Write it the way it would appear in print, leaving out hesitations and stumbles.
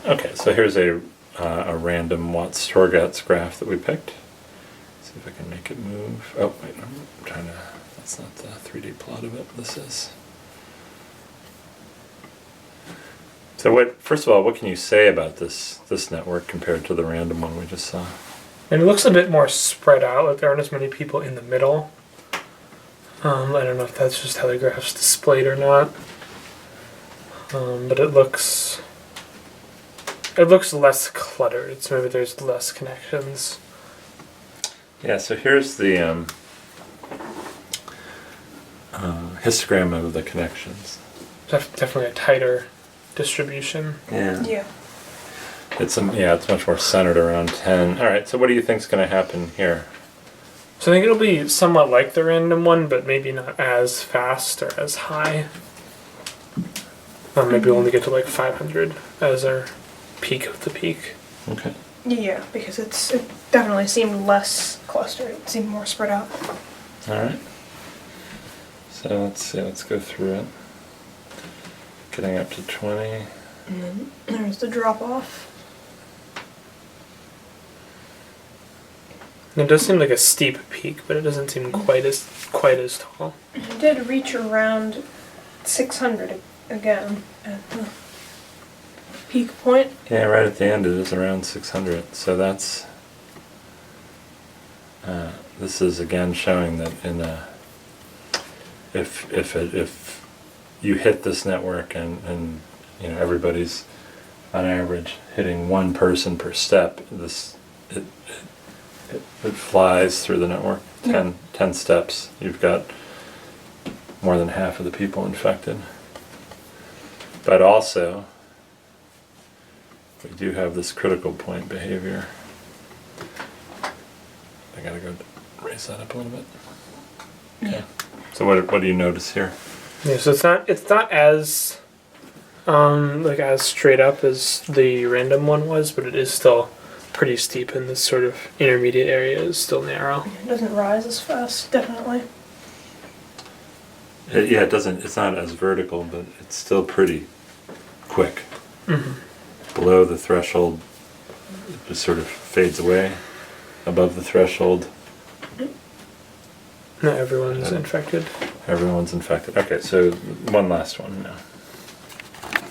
Okay, so here's a random Watts-Torgatz graph that we picked. See if I can make it move. Oh, wait, I'm trying to, that's not the 3D plot of it, this is. So first of all, what can you say about this network compared to the random one we just saw? And it looks a bit more spread out, like there aren't as many people in the middle. I don't know if that's just how the graph's displayed or not. But it looks less cluttered, so maybe there's less connections. Yeah, so here's the histogram of the connections. Definitely a tighter distribution. Yeah. It's much more centered around 10. All right, so what do you think's going to happen here? So I think it'll be somewhat like the random one, but maybe not as fast or as high. Maybe we'll only get to like 500 as our peak of the peak. Okay. Yeah, because it definitely seemed less clustered. It seemed more spread out. All right. So let's see. Let's go through it. Getting up to 20. And then there's the drop off. It does seem like a steep peak, but it doesn't seem quite as tall. It did reach around 600 again at the peak point. Yeah, right at the end it is around 600. So that's this is again showing that if you hit this network and everybody's on average hitting one person per step, it flies through the network. 10 steps, you've got more than half of the people infected. But also, we do have this critical point behavior. I gotta go raise that up a little bit. Okay. Yeah. So what do you notice here? Yeah, so it's not as as straight up as the random one was, but it is still pretty steep, and this sort of intermediate area is still narrow. It doesn't rise as fast, definitely. It doesn't. It's not as vertical, but it's still pretty quick. Mm-hmm. Below the threshold, it just sort of fades away. Above the threshold, Not everyone's infected. everyone's infected. Okay, so one last one now.